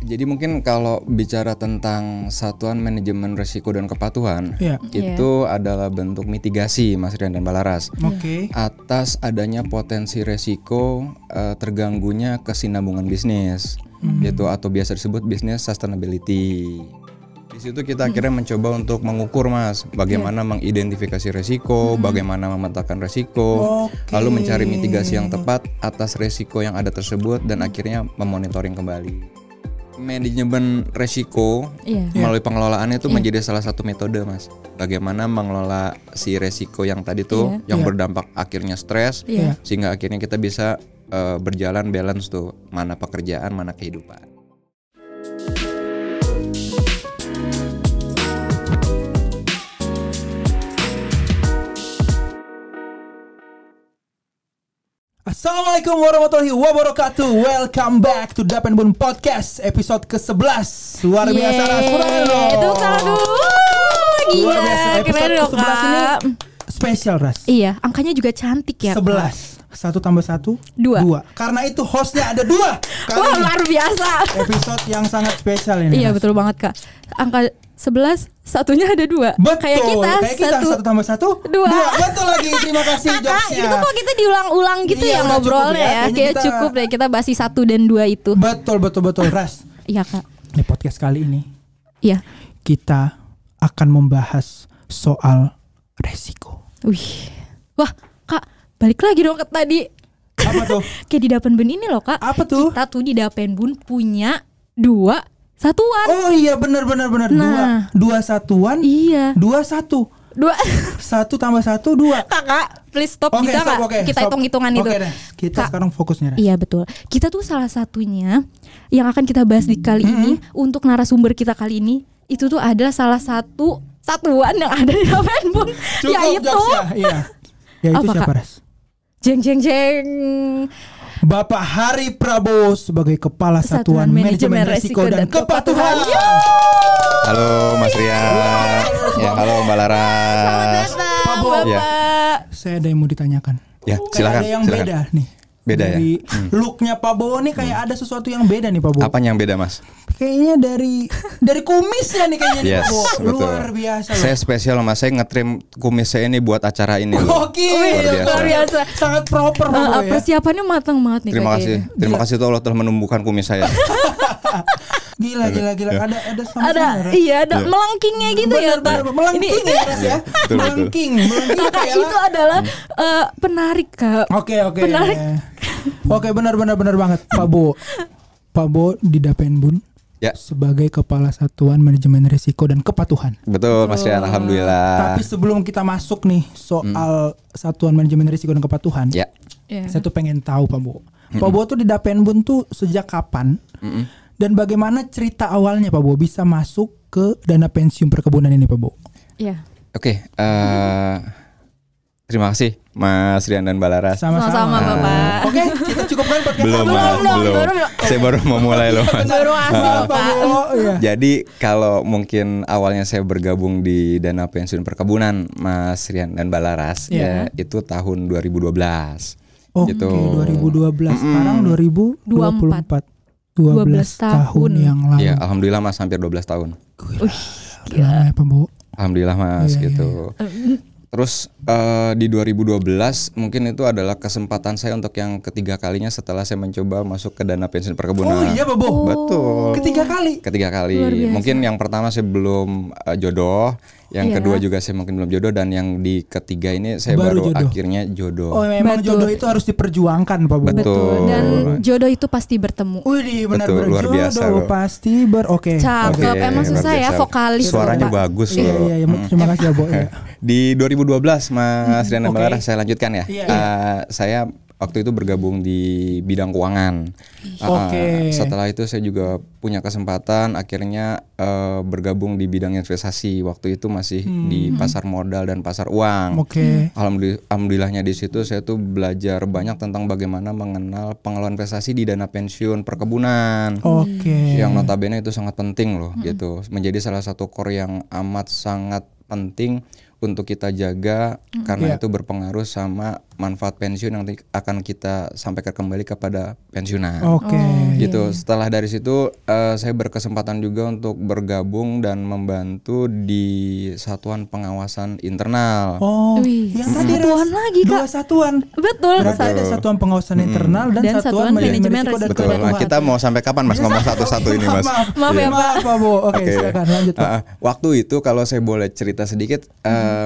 Jadi mungkin kalau bicara tentang satuan manajemen risiko dan kepatuhan, itu adalah bentuk mitigasi Mas Rian dan Balaras atas adanya potensi risiko terganggunya kesinambungan bisnis, gitu, atau biasa disebut business sustainability. Di situ kita akhirnya mencoba untuk mengukur Mas, bagaimana mengidentifikasi risiko, bagaimana memetakan risiko, lalu mencari mitigasi yang tepat atas risiko yang ada tersebut dan akhirnya memonitoring kembali. Manajemen risiko melalui pengelolaannya itu menjadi salah satu metode Mas. Bagaimana mengelola si risiko yang tadi tuh yang berdampak akhirnya stres, sehingga akhirnya kita bisa berjalan balance tuh, mana pekerjaan, mana kehidupan. Assalamualaikum warahmatullahi wabarakatuh. Welcome back to Dapen Bun Podcast episode ke-11. Luar biasa Ras. Itu kado. Luar biasa. Episode Keren ke-11 ini spesial Ras. Iya, angkanya juga cantik ya. 11. 1 tambah 1 2. Karena itu hostnya ada 2. Wah, luar biasa. Episode yang sangat spesial ini. Iya, betul banget Kak. Angka 11, satunya ada 2. Betul. Kayak kita 1 tambah 1 2. Betul lagi. Terima kasih jokesnya. Itu kok kita diulang-ulang gitu ya ngobrolnya ya. Kayak cukup deh kita bahas 1 dan 2 itu. Betul Ras. Iya Kak. Di podcast kali ini kita akan membahas soal resiko. Wih. Wah, Kak, balik lagi dong ke tadi. Apa tuh? Kayak di Dapen Bun ini loh Kak. Apa tuh? Kita tuh di Dapen Bun punya 2 satuan. Oh iya benar. Nah. 2 satuan. Iya. 2 1. 1 tambah 1 2. Kakak, please stop. Bisa nggak kita hitung-hitungan itu? Oke deh. Kita sekarang fokusnya. Iya betul. Kita tuh salah satunya yang akan kita bahas di kali ini untuk narasumber kita kali ini itu tuh adalah salah satu satuan yang ada di Dapen Bun. Yaitu Yaitu siapa Ras? Jeng. Bapak Hari Prabowo sebagai Kepala Satuan Manajemen Risiko dan Kepatuhan. Halo Mas Rian. Ya, halo Mbak Laras. Selamat datang Bapak. Ya. Saya ada yang mau ditanyakan. Ya, Kayak silakan. ada yang beda nih. Beda dari ya? looknya Pak Bowo nih kayak ada sesuatu yang beda nih Pak Bowo. Apa yang beda Mas? Kayaknya dari kumisnya nih kayaknya nih, Yes, Pak Bowo. betul. Luar biasa. Saya spesial Mas, saya ngetrim kumis saya ini buat acara ini loh. Oke, luar biasa. Sangat proper Pak Bowo ya. Persiapannya matang banget nih. Terima kasih. Terima kasih tuh Allah telah menumbuhkan kumis saya. Gila. Ada sama ada melengkingnya gitu ya Kak. Melengking ya Ras ya. Betul. Melengking Kakak itu adalah penarik Kak. Oke. Penarik. Oke, benar banget Pak Bowo. Pak Bowo di Dapen Bun sebagai Kepala Satuan Manajemen Risiko dan Kepatuhan. Betul Mas Rian, alhamdulillah. Tapi sebelum kita masuk nih soal Satuan Manajemen Risiko dan Kepatuhan, saya tuh pengen tahu Pak Bowo. Pak Bowo tuh di Dapen Bun tuh sejak kapan? Dan bagaimana cerita awalnya Pak Bowo bisa masuk ke dana pensiun perkebunan ini Pak Bowo? Iya. Oke, terima kasih Mas Rian dan Mbak Laras. Sama-sama Bapak. Oke, kita cukupkan podcast. Belum. Saya baru mau mulai loh Mas. Baru asik Pak. Jadi kalau mungkin awalnya saya bergabung di dana pensiun perkebunan Mas Rian dan Mbak Laras itu tahun 2012. Oke, gitu. 2012 sekarang 2024. 12 tahun yang lalu. Ya, alhamdulillah Mas, hampir 12 tahun. Lama ya Pak Bowo. Alhamdulillah Mas gitu. Terus di 2012 mungkin itu adalah kesempatan saya untuk yang ketiga kalinya setelah saya mencoba masuk ke dana pensiun perkebunan. Oh iya Pak Bowo. Betul. Ketiga kali. Mungkin yang pertama saya belum jodoh, yang kedua juga saya mungkin belum jodoh, dan yang di ketiga ini saya baru akhirnya jodoh. Oh memang jodoh itu harus diperjuangkan Pak Bowo. Betul. Dan jodoh itu pasti bertemu. Wih, benar-benar luar biasa jodoh loh. Pasti Cakep, emang susah ya vokalis. Suaranya bagus loh. Iya, terima kasih ya Bowo. Di 2012 Mas Rian dan Mbak Laras, saya lanjutkan ya. Saya waktu itu bergabung di bidang keuangan. Setelah itu saya juga punya kesempatan akhirnya bergabung di bidang investasi. Waktu itu masih di pasar modal dan pasar uang. Alhamdulillahnya di situ saya tuh belajar banyak tentang bagaimana mengenal pengelolaan investasi di dana pensiun perkebunan. Yang notabene itu sangat penting loh gitu. Menjadi salah satu core yang amat sangat penting untuk kita jaga karena itu berpengaruh sama manfaat pensiun yang akan kita sampaikan kembali kepada pensiunan. Gitu. Setelah dari situ saya berkesempatan juga untuk bergabung dan membantu di satuan pengawasan internal. Yang tadi satuan lagi Kak. 2 satuan. Betul. Berarti ada satuan pengawasan internal dan satuan manajemen risiko dan kepatuhan. Nah, kita mau sampai kapan Mas ngomong satu-satu ini Mas? Maaf ya Pak. Oke, silakan lanjut Pak. Waktu itu kalau saya boleh cerita sedikit,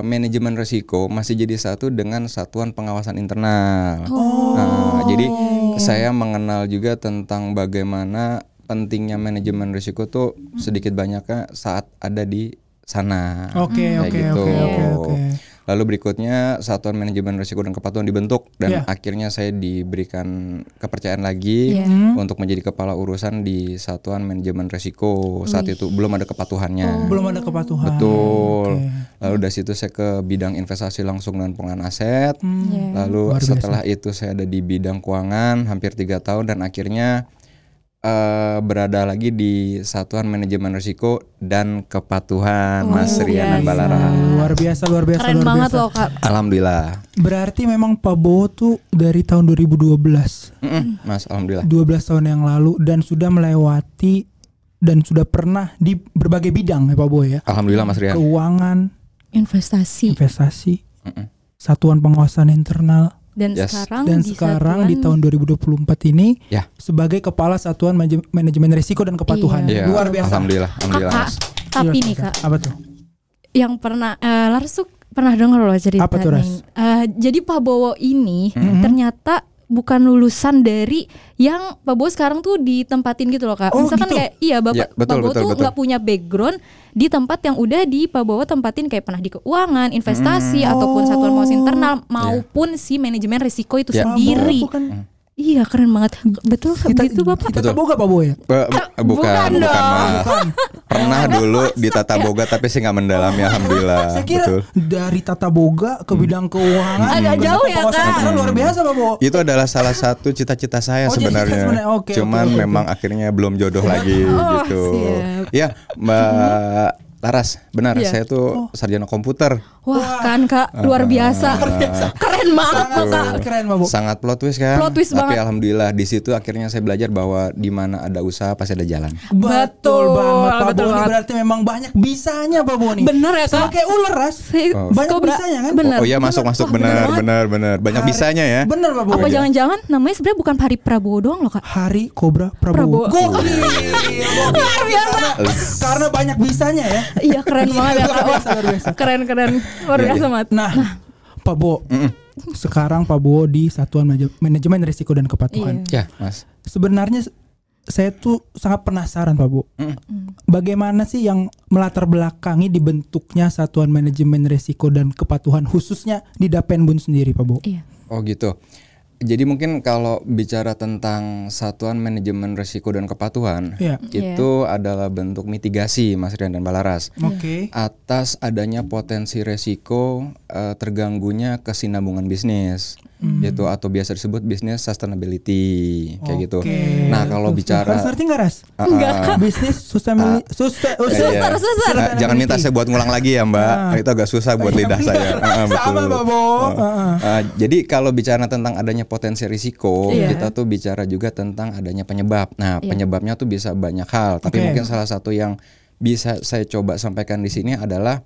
manajemen risiko masih jadi satu dengan satuan pengawasan internal. Jadi saya mengenal juga tentang bagaimana pentingnya manajemen risiko tuh sedikit banyaknya saat ada di sana. Oke. Lalu berikutnya satuan manajemen risiko dan kepatuhan dibentuk dan akhirnya saya diberikan kepercayaan lagi untuk menjadi kepala urusan di satuan manajemen risiko. Saat itu belum ada kepatuhannya. Belum ada kepatuhan. Betul. Lalu dari situ saya ke bidang investasi langsung dan pengelolaan aset. Lalu setelah itu saya ada di bidang keuangan hampir 3 tahun dan akhirnya berada lagi di satuan manajemen risiko dan kepatuhan Mas Rian dan Balara. Luar biasa. Keren banget loh Kak. Alhamdulillah. Berarti memang Pak Bowo tuh dari tahun 2012. Mas, alhamdulillah. 12 tahun yang lalu dan sudah melewati dan sudah pernah di berbagai bidang ya Pak Bowo ya. Alhamdulillah Mas Rian. Keuangan, investasi, satuan pengawasan internal. Dan sekarang di tahun 2024 ini sebagai kepala satuan manajemen risiko dan kepatuhan. Luar biasa. Alhamdulillah. Kak, tapi nih Kak, apa tuh? Yang pernah Lars tuh pernah dengar loh cerita nih. Jadi Pak Bowo ini ternyata bukan lulusan dari yang Pak Bowo sekarang tuh ditempatin gitu loh Kak. Misalkan kayak Pak Bowo tuh nggak punya background di tempat yang udah di Pak Bowo tempatin kayak pernah di keuangan, investasi ataupun satuan pengawas internal maupun si manajemen risiko itu sendiri. Iya keren banget. Betul gitu Bapak. Di Tata Boga Pak Bowo ya? Bukan Mas. Pernah dulu di Tata Boga tapi saya nggak mendalami alhamdulillah. Saya kira dari Tata Boga ke bidang keuangan agak jauh ya Kak. Luar biasa Pak Bowo. Itu adalah salah satu cita-cita saya sebenarnya. Cuman memang akhirnya belum jodoh lagi gitu. Ya Mbak Laras, benar saya tuh sarjana komputer. Wah kan Kak, luar biasa. Keren banget Kak. Keren Pak Bowo. Sangat plot twist kan. Plot twist tapi banget. alhamdulillah di situ akhirnya saya belajar bahwa di mana ada usaha pasti ada jalan. Betul banget Pak Bowo. Berarti memang banyak bisanya Pak Bowo nih. Bener ya Kak. Sama kayak ular Ras. Banyak bisanya kan? Bener. Oh iya masuk benar. Banyak bisanya ya. Bener Pak Bowo. Apa jangan-jangan namanya sebenarnya bukan Hari Prabowo doang loh Kak? Hari Kobra Prabowo. Gokil. Luar biasa. Karena banyak bisanya ya. Iya keren banget ya Kak. Keren. Luar biasa banget. Nah, Pak Bowo. Sekarang Pak Bowo di Satuan Manajemen Risiko dan Kepatuhan. Ya, Mas. Sebenarnya saya tuh sangat penasaran Pak Bowo. Bagaimana sih yang melatar belakangi dibentuknya Satuan Manajemen Risiko dan Kepatuhan khususnya di Dapenbun sendiri Pak Bowo? Iya. Oh gitu. Jadi mungkin kalau bicara tentang satuan manajemen risiko dan kepatuhan, itu adalah bentuk mitigasi Mas Rian dan Balaras atas adanya potensi resiko terganggunya kesinambungan bisnis, gitu atau biasa disebut bisnis sustainability kayak gitu. Nah kalau bicara, ngerti nggak Ras? Enggak. Bisnis sustainability, jangan minta saya buat ngulang lagi ya Mbak, itu agak susah buat lidah saya. Sama Pak Bowo. Jadi kalau bicara tentang adanya potensi risiko, kita tuh bicara juga tentang adanya penyebab. Nah, penyebabnya tuh bisa banyak hal, tapi mungkin salah satu yang bisa saya coba sampaikan di sini adalah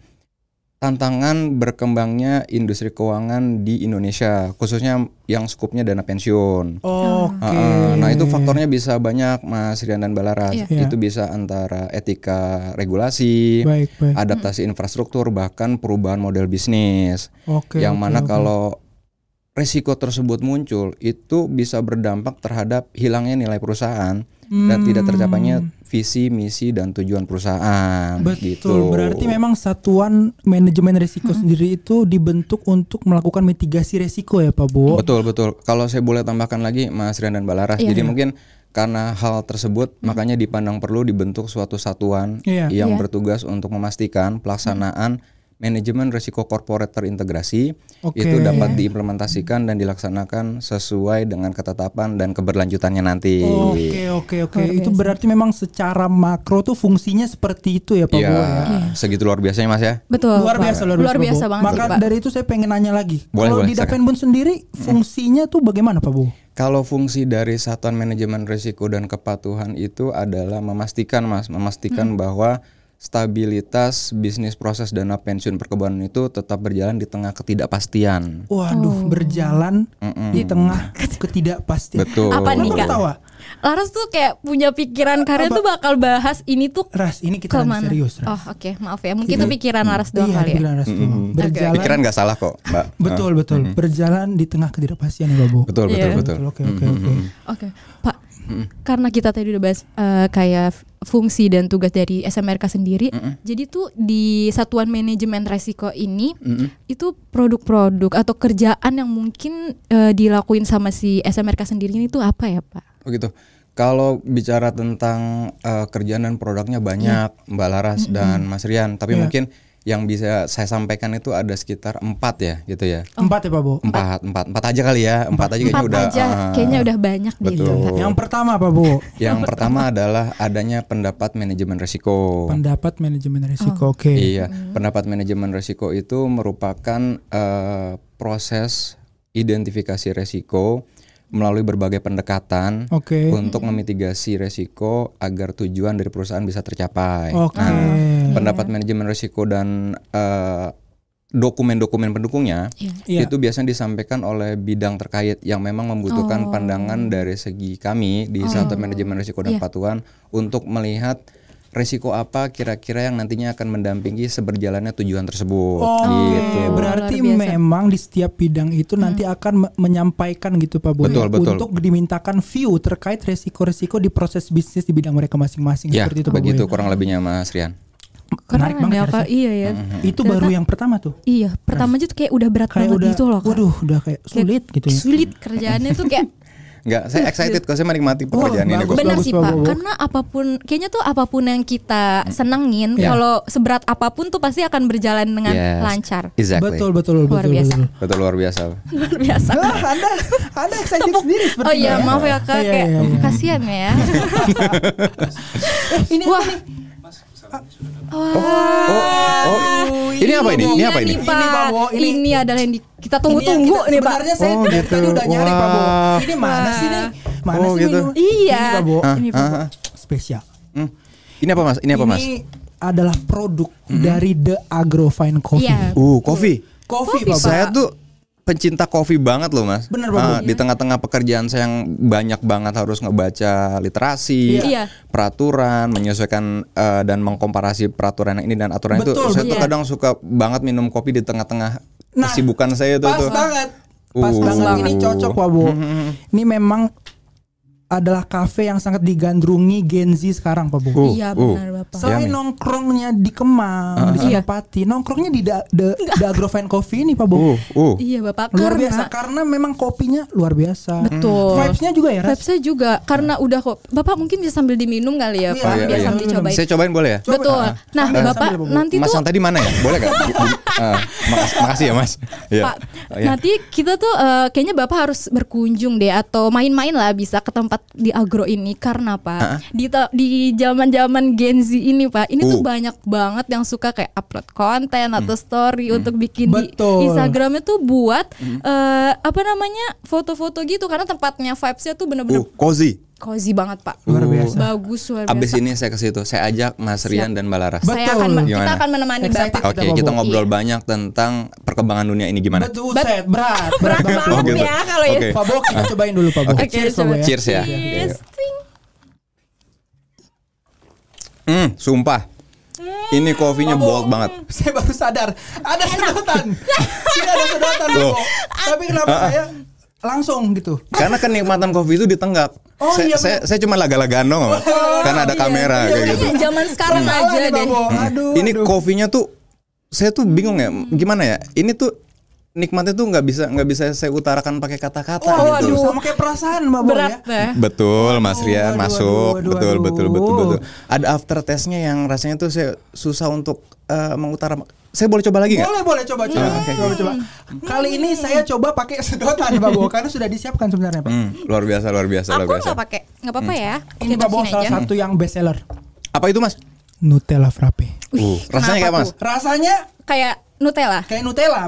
tantangan berkembangnya industri keuangan di Indonesia, khususnya yang skupnya dana pensiun. Nah, itu faktornya bisa banyak Mas Rian dan Balaras. Itu bisa antara etika regulasi, adaptasi infrastruktur, bahkan perubahan model bisnis. Yang mana kalau resiko tersebut muncul itu bisa berdampak terhadap hilangnya nilai perusahaan dan tidak tercapainya visi, misi, dan tujuan perusahaan. Betul, gitu. Berarti memang Satuan Manajemen Risiko sendiri itu dibentuk untuk melakukan mitigasi risiko ya Pak Bowo? Betul. Kalau saya boleh tambahkan lagi Mas Rian dan Balaras, jadi mungkin karena hal tersebut makanya dipandang perlu dibentuk suatu satuan yang bertugas untuk memastikan pelaksanaan manajemen risiko corporate terintegrasi. Itu dapat diimplementasikan dan dilaksanakan sesuai dengan ketetapan dan keberlanjutannya nanti. Oke. Itu berarti memang secara makro tuh fungsinya seperti itu ya Pak Bowo ya. Segitu luar biasanya Mas ya. Betul. Luar biasa banget. Maka dari itu saya pengen nanya lagi. Kalau di Dapenbun sendiri fungsinya tuh bagaimana Pak Bowo? Kalau fungsi dari Satuan Manajemen Risiko dan Kepatuhan itu adalah memastikan bahwa stabilitas bisnis proses dana pensiun perkebunan itu tetap berjalan di tengah ketidakpastian. Waduh, berjalan di tengah ketidakpastian. Betul. Apa nih Kak? Laras tuh kayak punya pikiran karya tuh bakal bahas ini tuh. Ras, ini kita serius. Ras. Oke, maaf ya. Mungkin itu pikiran Laras doang kali ya. Berjalan. Pikiran nggak salah kok, Mbak. Betul. Berjalan di tengah ketidakpastian ya, Babu. Betul. Oke. Pak, karena kita tadi udah bahas kayak fungsi dan tugas dari SMRK sendiri, jadi tuh di Satuan Manajemen Risiko ini itu produk-produk atau kerjaan yang mungkin dilakuin sama si SMRK sendiri ini tuh apa ya Pak? Oh gitu. Kalau bicara tentang kerjaan dan produknya banyak Mbak Laras dan Mas Rian, tapi mungkin yang bisa saya sampaikan itu ada sekitar 4 ya gitu ya. 4 ya Pak Bo? 4 aja kali ya. 4 aja kayaknya udah kayaknya udah banyak deh. Yang pertama Pak Bo? Yang pertama adalah adanya pendapat manajemen risiko. Pendapat manajemen risiko. Oke. Iya, pendapat manajemen risiko itu merupakan proses identifikasi risiko melalui berbagai pendekatan untuk memitigasi resiko agar tujuan dari perusahaan bisa tercapai. Pendapat manajemen risiko dan dokumen-dokumen pendukungnya itu biasanya disampaikan oleh bidang terkait yang memang membutuhkan pandangan dari segi kami di Satuan Manajemen Risiko dan Kepatuhan untuk melihat resiko apa kira-kira yang nantinya akan mendampingi seberjalannya tujuan tersebut. Gitu. Berarti memang di setiap bidang itu nanti akan menyampaikan gitu Pak Boy untuk dimintakan view terkait resiko-resiko di proses bisnis di bidang mereka masing-masing. Ya, seperti itu begitu kurang lebihnya Mas Rian. Menarik banget ya, iya ya. Itu baru yang pertama tuh. Iya, pertama aja tuh kayak udah berat banget gitu loh. Waduh, udah kayak sulit gitu ya. Sulit kerjaannya tuh kayak Enggak, saya excited kok, saya menikmati pekerjaan ini. Benar sih Pak, karena kayaknya tuh apapun yang kita senengin, kalau seberat apapun tuh pasti akan berjalan dengan lancar. Exactly. Betul. Luar biasa. Luar biasa. Anda excited sendiri sepertinya. Oh iya, maaf ya Kak, kayak kasihan ya. Ini apa nih? Ini apa ini? Ini apa ini? Ini adalah yang kita tunggu-tunggu nih Pak. Sebenarnya saya tadi udah nyari Pak Bo. Ini mana sih nih? Mana sih gitu. Iya. Ini Pak Bo. Spesial. Ini apa Mas? Ini adalah produk dari The Agrofine Coffee. Kopi Pak. Saya tuh pencinta kopi banget loh Mas. Bener banget. Di tengah-tengah pekerjaan saya yang banyak banget harus ngebaca literasi, peraturan, menyesuaikan dan mengkomparasi peraturan yang ini dan aturan itu. Saya tuh kadang suka banget minum kopi di tengah-tengah kesibukan saya tuh. Pas banget. Ini cocok Pak Bo. Ini memang adalah kafe yang sangat digandrungi Gen Z sekarang Pak Bu. Iya benar Bapak. Selain nongkrongnya di Kemang, di Senopati, nongkrongnya di The Agrofine Coffee ini Pak Bu. Iya Bapak. Luar biasa karena memang kopinya luar biasa. Betul. Vibes-nya juga ya Ras? Vibes-nya juga karena udah kok. Bapak mungkin bisa sambil diminum kali ya Pak, biar sambil dicobain. Saya cobain boleh ya? Betul. Nah Bapak nanti Mas tuh yang tadi mana ya? Boleh gak? Makasih ya Mas. Pak, nanti kita tuh kayaknya Bapak harus berkunjung deh atau main-main lah bisa ke tempat di Agro ini karena Pak di zaman-zaman Gen Z ini Pak ini tuh banyak banget yang suka kayak upload konten atau story untuk bikin di Instagramnya tuh buat foto-foto gitu karena tempatnya vibesnya tuh bener-bener cozy banget Pak. Luar biasa. Bagus luar biasa. Abis ini saya ke situ, saya ajak Mas Rian dan Mbak Laras. Kita akan menemani Bapak. Oke, kita ngobrol banyak tentang perkembangan dunia ini gimana? Berat banget ya kalau ya. Pak Bo, kita cobain dulu Pak Bo. Cheers ya. Sumpah. Ini kopinya bold banget. Saya baru sadar ada sedotan. Tidak ada sedotan Pak Bo. Tapi kenapa saya langsung gitu? Karena kenikmatan kopi itu ditenggak. Saya cuma laga-lagaan dong, karena ada kamera kayak gitu. Zaman sekarang aja deh. Ini kopinya tuh, saya tuh bingung ya, gimana ya? Ini tuh nikmatnya tuh nggak bisa saya utarakan pakai kata-kata gitu. Sama kayak perasaan Mbak Bo ya. Betul, Mas Rian masuk. Betul. Ada after taste-nya yang rasanya tuh saya susah untuk mengutarakan saya boleh coba lagi nggak? Boleh coba. Coba. Kali ini saya coba pakai sedotan Pak Bo, karena sudah disiapkan sebenarnya Pak. Luar biasa. Aku nggak pakai, nggak apa-apa ya. Ini Pak Bo salah satu yang best seller. Apa itu Mas? Nutella frappe. Rasanya kayak Mas? Rasanya kayak Nutella,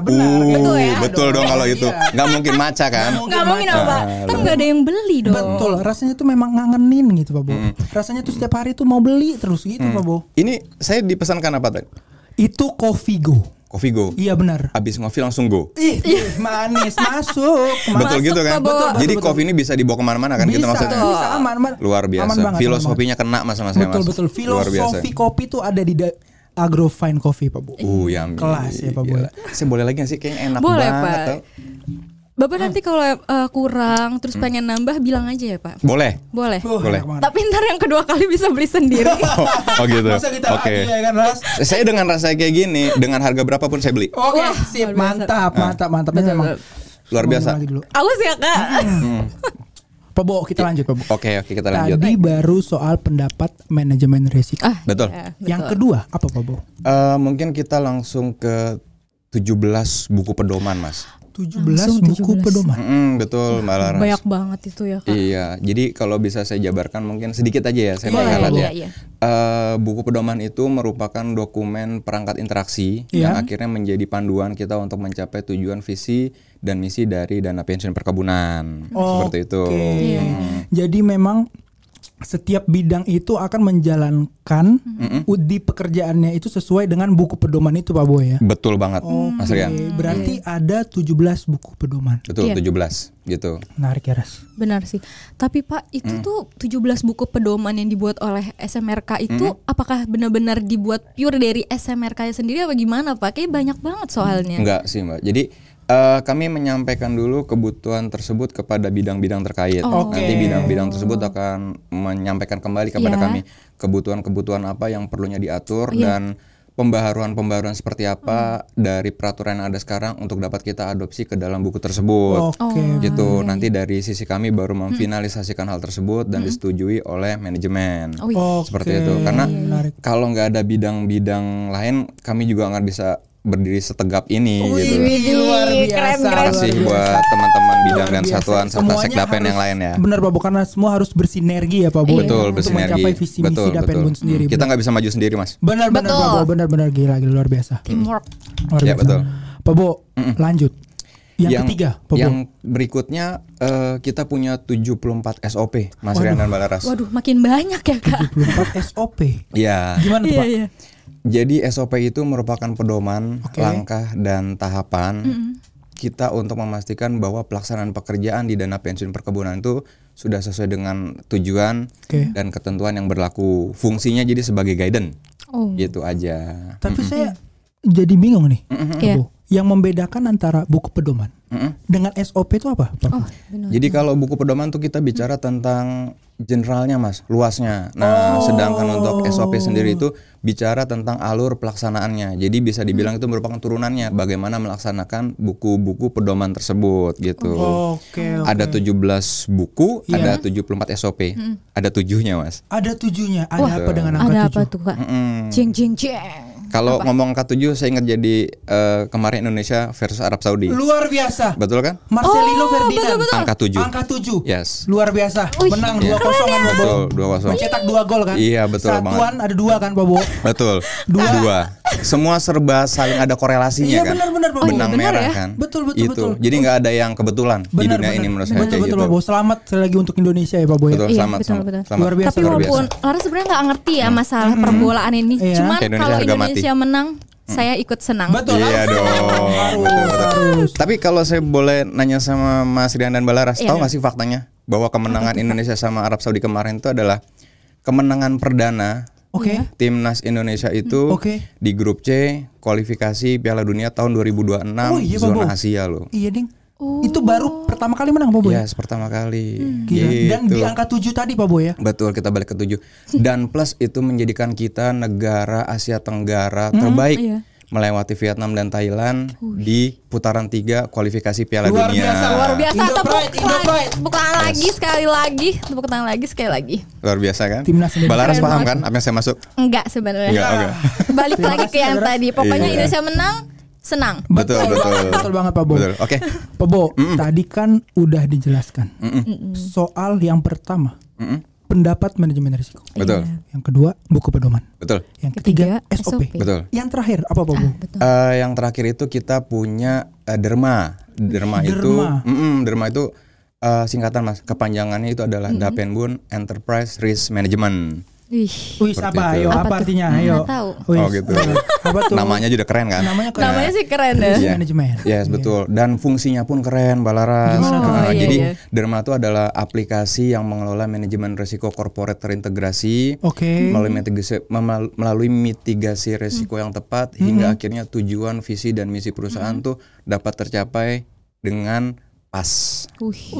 benar. Betul ya. Betul dong kalau itu. Nggak mungkin matcha kan? Nggak mungkin apa? Kan nggak ada yang beli dong. Betul. Rasanya tuh memang ngangenin gitu Pak Bo. Rasanya tuh setiap hari tuh mau beli terus gitu Pak Bo. Ini saya dipesankan apa tadi? Itu Coffee Go. Iya benar. Abis ngopi langsung go. Manis masuk. Betul gitu kan? Betul. Jadi kopi ini bisa dibawa kemana-mana kan? Kita maksudnya. Bisa aman. Luar biasa. Filosofinya kena mas sama saya mas. Betul. Filosofi kopi tuh ada di Agrofine Coffee Pak Bu. Yang kelas ya Pak Bu. Saya boleh lagi gak sih? Kayaknya enak boleh, banget. Pak. Bapak nanti kalau kurang terus pengen nambah bilang aja ya Pak. Boleh. Tapi ntar yang kedua kali bisa beli sendiri. Oh gitu. Oke. Kan, saya dengan rasa kayak gini, dengan harga berapapun saya beli. Oke, sip, mantap. Memang luar biasa. Awas ya Kak. Pak Bo, kita lanjut Pak Bo. Oke, kita lanjut. Tadi baru soal pendapat manajemen risiko. Betul. Yang kedua apa Pak Bo? Mungkin kita langsung ke 17 buku pedoman Mas. 17 buku pedoman. Betul Mbak Laras. Banyak banget itu ya Kak. Iya, jadi kalau bisa saya jabarkan mungkin sedikit aja ya, saya menghelat ya. Buku pedoman itu merupakan dokumen perangkat interaksi yang akhirnya menjadi panduan kita untuk mencapai tujuan visi dan misi dari dana pensiun perkebunan. Seperti itu. Jadi memang setiap bidang itu akan menjalankan di pekerjaannya itu sesuai dengan buku pedoman itu Pak Boy ya. Betul banget Mas Rian. Berarti ada 17 buku pedoman. Betul, 17 gitu. Menarik ya Ras. Benar sih. Tapi Pak itu tuh 17 buku pedoman yang dibuat oleh SMRK itu apakah benar-benar dibuat pure dari SMRK sendiri apa gimana Pak? Kayaknya banyak banget soalnya. Enggak sih Mbak. Jadi kami menyampaikan dulu kebutuhan tersebut kepada bidang-bidang terkait. Nanti bidang-bidang tersebut akan menyampaikan kembali kepada kami kebutuhan-kebutuhan apa yang perlunya diatur dan pembaharuan-pembaharuan seperti apa dari peraturan yang ada sekarang untuk dapat kita adopsi ke dalam buku tersebut. Gitu. Nanti dari sisi kami baru memfinalisasikan hal tersebut dan disetujui oleh manajemen. Seperti itu. Karena kalau nggak ada bidang-bidang lain, kami juga nggak bisa berdiri setegap ini gitu. Luar biasa. Terima kasih buat teman-teman bidang dan satuan serta sekdapen yang lain ya. Benar Pak Bu, karena semua harus bersinergi ya Pak Bu. Betul, untuk bersinergi. mencapai visi misi Dapenbun sendiri. Kita nggak bisa maju sendiri Mas. Benar Pak Bu, benar gila luar biasa. Teamwork. Luar biasa. Betul. Pak Bu, lanjut. Yang ketiga, Pak Bu. Yang berikutnya kita punya 74 SOP Mas Rian dan Mbak Laras. Waduh, makin banyak ya Kak. 74 SOP. Iya. Gimana tuh Pak? Jadi SOP itu merupakan pedoman, langkah dan tahapan kita untuk memastikan bahwa pelaksanaan pekerjaan di dana pensiun perkebunan itu sudah sesuai dengan tujuan dan ketentuan yang berlaku. Fungsinya jadi sebagai guidance. Gitu aja. Tapi saya jadi bingung nih. Yang membedakan antara buku pedoman dengan SOP itu apa? Jadi kalau buku pedoman tuh kita bicara tentang generalnya Mas, luasnya. Nah, sedangkan untuk SOP sendiri itu bicara tentang alur pelaksanaannya. Jadi bisa dibilang itu merupakan turunannya bagaimana melaksanakan buku-buku pedoman tersebut gitu. Ada 17 buku, ada 74 SOP. Ada 7-nya Mas. Ada 7-nya. Ada apa dengan angka 7? Ada apa tuh Kak? Jeng. Kalau ngomong angka 7 saya ingat jadi kemarin Indonesia versus Arab Saudi. Luar biasa. Betul kan? Marcelino Ferdinand. Betul. Angka 7. Angka 7. Yes. Luar biasa. Menang 2-0 kan Pak Bo. Betul, 2-0. Mencetak 2 gol kan? Iya, betul banget. Satuan ada 2 kan Pak Bo? Betul. 2. Semua serba saling ada korelasinya kan. Iya benar Pak Bo. Benang merah ya? kan. Betul. Jadi nggak ada yang kebetulan di dunia ini menurut saya kayak gitu. Betul Pak Bo. Selamat sekali lagi untuk Indonesia ya Pak Bo. Betul, selamat. Luar biasa. Tapi walaupun Laras sebenarnya nggak ngerti ya masalah perbolaan ini. Cuman kalau Indonesia menang saya ikut senang. Betul. Iya dong. Betul. Tapi kalau saya boleh nanya sama Mas Rian dan Mbak Laras, tahu nggak sih faktanya bahwa kemenangan Indonesia sama Arab Saudi kemarin itu adalah kemenangan perdana timnas Indonesia itu di grup C kualifikasi Piala Dunia tahun 2026 zona Asia loh. Iya ding. Itu baru pertama kali menang Pak Boy? Yes, pertama kali. Gitu. Dan di angka 7 tadi Pak Boy ya? Betul, kita balik ke 7. Dan plus itu menjadikan kita negara Asia Tenggara terbaik melewati Vietnam dan Thailand di putaran 3 kualifikasi Piala Dunia. Luar biasa. Tepuk tangan lagi sekali lagi. Luar biasa kan? Balaras paham kan apa yang saya masuk? Enggak sebenarnya. Enggak. Balik lagi ke yang tadi. Pokoknya Indonesia menang, senang. Betul banget Pak Bo. Oke. Pak Bo, tadi kan udah dijelaskan soal yang pertama. Pendapat manajemen risiko. Betul. Yang kedua, buku pedoman. Betul. Yang ketiga, SOP. Betul. Yang terakhir apa Pak Bu? Yang terakhir itu kita punya Derma. Derma itu singkatan Mas. Kepanjangannya itu adalah Dapenbun Enterprise Risk Management. Wih, apa artinya? Ayo. Oh gitu. Apa tuh? Namanya juga keren kan? Namanya sih keren deh. Manajemen. Yes, betul. Dan fungsinya pun keren, Balaras. Jadi Derma itu adalah aplikasi yang mengelola manajemen risiko corporate terintegrasi melalui mitigasi risiko yang tepat hingga akhirnya tujuan, visi dan misi perusahaan tuh dapat tercapai dengan pas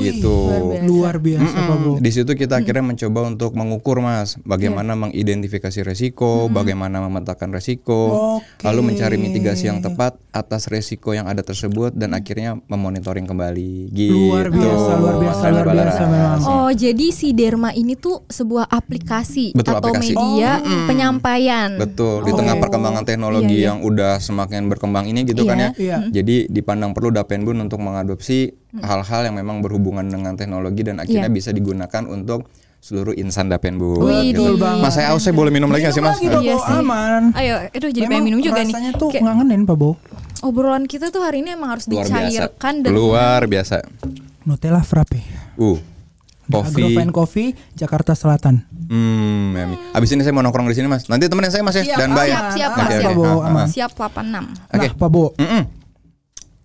gitu. Luar biasa Pak Bu. Di situ kita akhirnya mencoba untuk mengukur Mas, bagaimana mengidentifikasi resiko, bagaimana memetakan resiko, lalu mencari mitigasi yang tepat atas resiko yang ada tersebut dan akhirnya memonitoring kembali gitu. Luar biasa memang. Oh, jadi si Derma ini tuh sebuah aplikasi media penyampaian. Betul, di tengah perkembangan teknologi yang udah semakin berkembang ini gitu kan ya. Jadi dipandang perlu Dapenbun untuk mengadopsi hal-hal yang memang berhubungan dengan teknologi dan akhirnya bisa digunakan untuk seluruh insan Dapenbun. Gitu. Mas saya aus, saya boleh minum lagi nggak sih Mas? Iya sih. Aman. Ayo, itu jadi pengen minum juga nih. Rasanya tuh ngangenin Pak Bo. Obrolan kita tuh hari ini emang harus dicairkan dan luar biasa. Nutella Frappe. Coffee Jakarta Selatan. Abis ini saya mau nongkrong di sini Mas. Nanti temenin saya Mas ya dan bayar. Siap Pak Bo. Siap 86. Oke Pak Bo.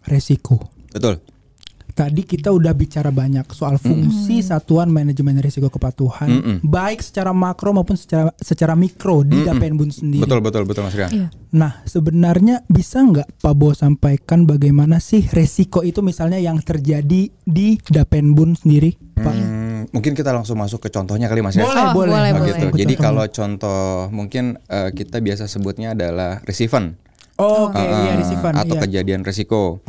Resiko. Betul. Tadi kita udah bicara banyak soal fungsi satuan manajemen risiko kepatuhan, baik secara makro maupun secara mikro di Dapenbun sendiri. Betul Mas Rian. Iya. Nah, sebenarnya bisa nggak Pak Bo sampaikan bagaimana sih resiko itu misalnya yang terjadi di Dapenbun sendiri, Pak? Mungkin kita langsung masuk ke contohnya kali Mas ya. Boleh. Gitu. Jadi kalau contoh mungkin kita biasa sebutnya adalah resiven. Atau kejadian resiko.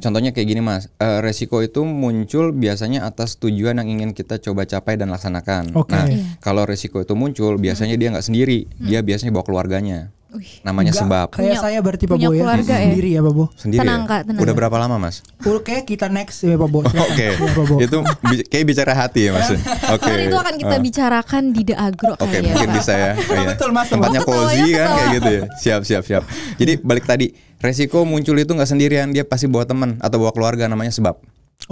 Contohnya kayak gini Mas, resiko itu muncul biasanya atas tujuan yang ingin kita coba capai dan laksanakan. Nah, kalau resiko itu muncul biasanya dia nggak sendiri, dia biasanya bawa keluarganya. Namanya sebab. Kayak saya berarti Pak Bo ya. Sendiri ya Pak Bo. Sendiri. Tenang. Udah berapa lama Mas? Oke, kita next ya Pak Bo. Itu kayak bicara hati ya Mas. Itu akan kita bicarakan di The Agro ya. Mungkin bisa ya. Betul Mas. Tempatnya cozy kan kayak gitu ya. Siap. Jadi balik tadi, resiko muncul itu nggak sendirian, dia pasti bawa teman atau bawa keluarga, namanya sebab.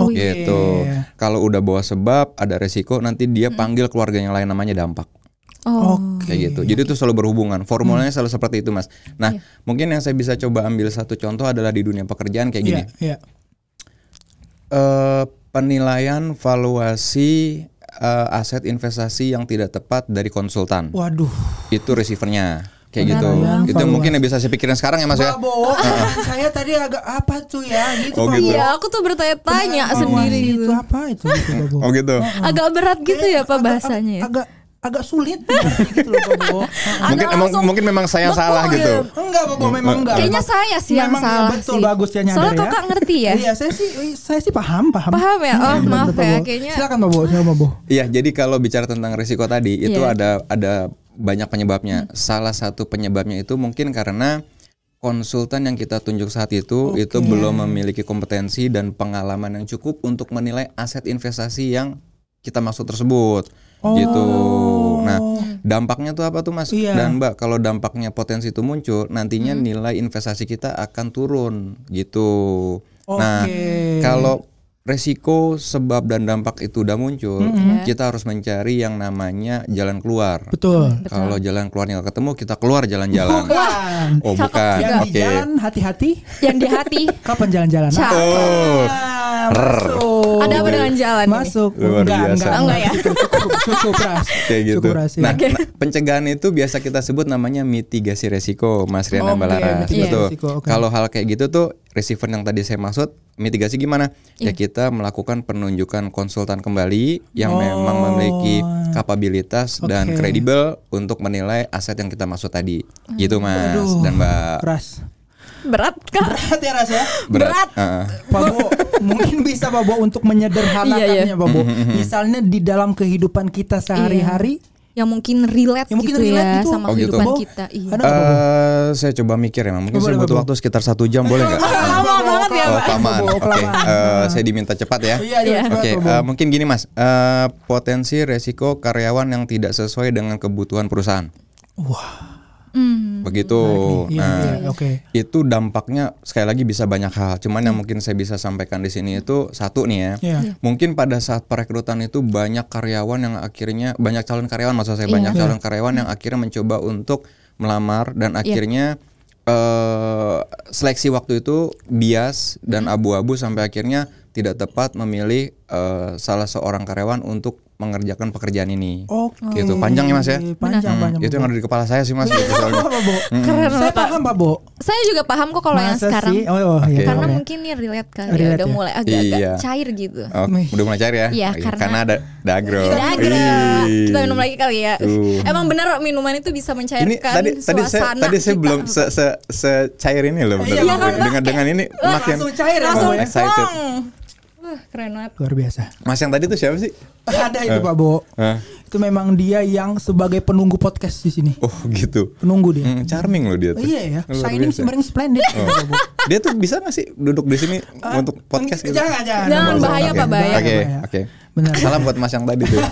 Gitu. Kalau udah bawa sebab, ada resiko, nanti dia panggil keluarga yang lain, namanya dampak. Kayak gitu. Jadi itu selalu berhubungan. Formulanya selalu seperti itu Mas. Nah, mungkin yang saya bisa coba ambil satu contoh adalah di dunia pekerjaan kayak gini. Penilaian valuasi aset investasi yang tidak tepat dari konsultan. Waduh. Itu receivernya. Kayak gitu. Itu mungkin yang bisa saya pikirin sekarang ya Mas ya. Saya tadi agak apa tuh ya gitu. Iya, aku tuh bertanya sendiri gitu. Itu apa itu gitu. Gitu. Agak berat gitu ya Pak bahasanya. Agak sulit gitu loh Pak Bo. Mungkin memang saya salah gitu. Enggak Pak Bo, memang enggak. Kayaknya saya sih yang salah. Betul, bagus ya nyadar ya. Soalnya Kakak ngerti ya. Iya, saya sih paham. Paham ya? Oh, maaf ya kayaknya. Silakan Pak Bo. Iya, jadi kalau bicara tentang risiko tadi itu ada banyak penyebabnya. Salah satu penyebabnya itu mungkin karena konsultan yang kita tunjuk saat itu belum memiliki kompetensi dan pengalaman yang cukup untuk menilai aset investasi yang kita maksud tersebut. Gitu. Nah, dampaknya tuh apa tuh Mas dan Mbak? Kalau dampaknya potensi itu muncul, nantinya nilai investasi kita akan turun gitu. Nah, kalau resiko, sebab dan dampak itu udah muncul, kita harus mencari yang namanya jalan keluar. Betul. Kalau jalan keluarnya nggak ketemu, kita keluar jalan-jalan. Bukan. Yang di jalan hati-hati. Yang di hati. Kapan jalan-jalan? Masuk. Ada apa dengan jalan? Masuk. Enggak ya. Cukup ras. Kayak gitu. Nah, pencegahan itu biasa kita sebut namanya mitigasi resiko, Mas Rian dan Balaras. Betul. Kalau hal kayak gitu tuh, receiver yang tadi saya maksud, mitigasi gimana? Ya kita melakukan penunjukan konsultan kembali yang memang memiliki kapabilitas dan kredibel untuk menilai aset yang kita maksud tadi. Gitu Mas dan Mbak. Berat kan? Berat ya Ras ya? Berat. Pak Bo, mungkin bisa Pak Bo untuk menyederhanakannya Pak Bo. Misalnya di dalam kehidupan kita sehari-hari yang mungkin relate gitu ya sama kehidupan kita. Saya coba mikir ya, mungkin saya butuh waktu sekitar 1 jam, boleh nggak? Lama banget ya Pak. Kelamaan. Oke, saya diminta cepat ya. Oke, mungkin gini Mas, potensi resiko karyawan yang tidak sesuai dengan kebutuhan perusahaan. Wah. Begitu. Itu dampaknya sekali lagi bisa banyak hal. Cuman yang mungkin saya bisa sampaikan di sini itu satu nih ya. Mungkin pada saat perekrutan itu banyak karyawan yang akhirnya calon karyawan yang akhirnya mencoba untuk melamar dan akhirnya seleksi waktu itu bias dan abu-abu sampai akhirnya tidak tepat memilih salah seorang karyawan untuk mengerjakan pekerjaan ini. Gitu. Panjang ya Mas ya? Panjang. Itu yang ada di kepala saya sih Mas. Keren saya paham Pak Bo. Saya juga paham kok kalau yang sekarang. Karena mungkin ini relate kali ya. Udah mulai agak-agak cair gitu. Udah mulai cair ya? Iya, karena ada Dagro. Kita minum lagi kali ya. Emang benar minuman itu bisa mencairkan suasana. Tadi saya belum secair ini loh. Dengan ini makin langsung cair ya Pak. Excited. Keren banget. Luar biasa. Mas yang tadi tuh siapa sih? Ada itu Pak Bo. Itu memang dia yang sebagai penunggu podcast di sini. Oh gitu. Penunggu dia. Charming loh dia tuh. Iya ya. Shining sebenarnya splendid. Dia tuh bisa nggak sih duduk di sini untuk podcast gitu? Jangan. Bahaya Pak, bahaya. Oke. Benar. Salam buat Mas yang tadi tuh.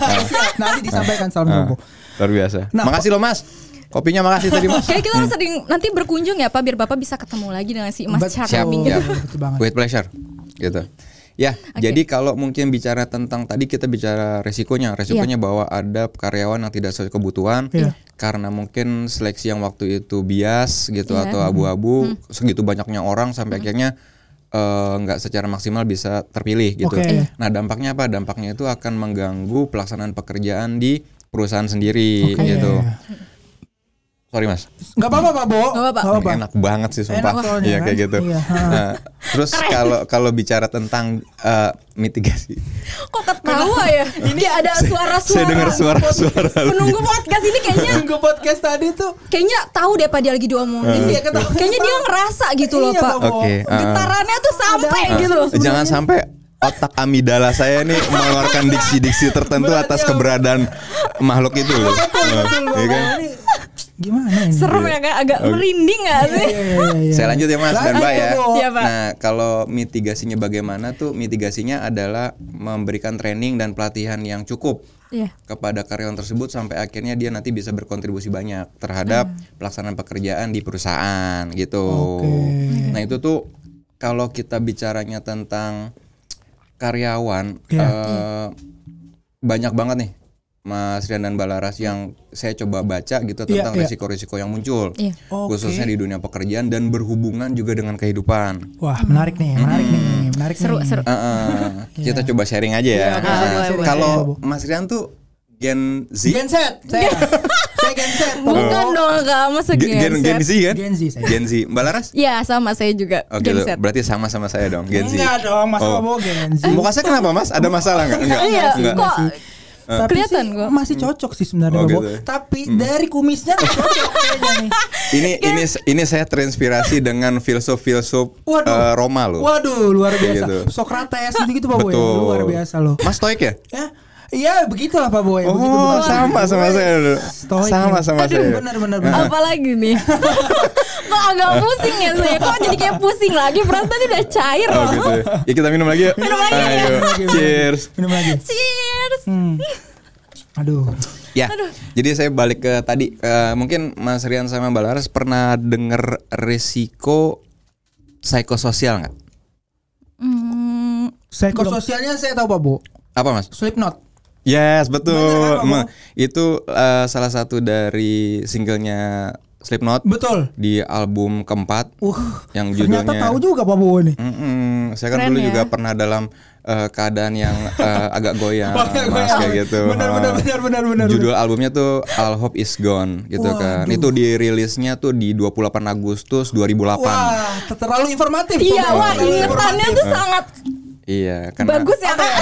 Nanti disampaikan salam Bo. Luar biasa. Makasih loh Mas. Kopinya makasih tadi Mas. Kayak kita sering nanti berkunjung ya Pak, biar Bapak bisa ketemu lagi dengan si Mas Charming. Siap. With pleasure. Gitu. Ya, jadi kalau mungkin bicara tentang tadi kita bicara resikonya bahwa ada karyawan yang tidak sesuai kebutuhan karena mungkin seleksi yang waktu itu bias gitu atau abu-abu, segitu banyaknya orang sampai akhirnya nggak secara maksimal bisa terpilih gitu. Nah dampaknya apa? Dampaknya itu akan mengganggu pelaksanaan pekerjaan di perusahaan sendiri gitu. Sorry Mas. Gak apa-apa Pak Bo. Enak banget sih sumpah. Iya kayak gitu. Nah, terus kalau bicara tentang mitigasi. Kok ketawa ya? Ini ada suara-suara. Saya dengar suara-suara. Penunggu podcast ini kayaknya. Penunggu podcast tadi tuh. Kayaknya tahu deh Pak dia lagi diomongin. Kayaknya dia ngerasa gitu loh Pak. Getarannya tuh sampai gitu. Jangan sampai otak amigdala saya nih mengeluarkan diksi-diksi tertentu atas keberadaan makhluk itu loh. Iya kan? Gimana ini? Serem ya, agak merinding gak sih? Saya lanjut ya Mas dan Mbak ya. Siapa? Nah kalau mitigasinya bagaimana tuh? Mitigasinya adalah memberikan training dan pelatihan yang cukup kepada karyawan tersebut sampai akhirnya dia nanti bisa berkontribusi banyak terhadap pelaksanaan pekerjaan di perusahaan gitu. Nah itu tuh kalau kita bicaranya tentang karyawan banyak banget nih Mas Rian dan Balaras yang saya coba baca gitu tentang risiko-risiko yang muncul khususnya di dunia pekerjaan dan berhubungan juga dengan kehidupan. Wah menarik nih. Seru. Kita coba sharing aja ya. Kalau Mas Rian tuh Gen Z. Gen Z. Saya Gen Z. Bukan dong Kak, masa Gen Z kan? Gen Z. Mbak Laras? Iya sama saya juga Gen Z. Berarti sama-sama saya dong Gen Z. Enggak dong, Mas Bobo Gen Z. Muka saya kenapa Mas? Ada masalah enggak? Iya, kok tapi kelihatan sih masih cocok sih sebenarnya Bobo. Gitu. Tapi dari kumisnya cocok kayaknya nih. Ini saya terinspirasi dengan filsuf Roma loh. Waduh, luar biasa. Gitu. Sokrates gitu Bobo ya. Luar biasa loh. Mas Stoik ya? Iya begitulah Pak Boy. Sama saya dulu. Sama saya. Benar. Apalagi nih? Kok agak pusing ya saya? Kok jadi kayak pusing lagi? Perasaan tadi udah cair loh. Gitu ya. Ya kita minum lagi yuk. Ayo. Cheers. Minum lagi. Cheers. Aduh. Ya. Jadi saya balik ke tadi. Mungkin Mas Rian sama Mbak Laras pernah dengar risiko psikososial nggak? Psikososialnya saya tahu Pak Bu. Apa Mas? Slipknot. Yes, betul. Itu salah satu dari singlenya Slipknot. Betul. Di album keempat. Yang judulnya. Ternyata tahu juga Pak Bowo nih. Saya kan dulu juga pernah dalam keadaan yang agak goyang, Mas kayak gitu. Benar. Judul albumnya tuh All Hope Is Gone gitu kan. Itu dirilisnya tuh di 28 Agustus 2008. Wah, terlalu informatif. Iya, ingetannya tuh sangat. Iya, kan. Bagus ya Kak.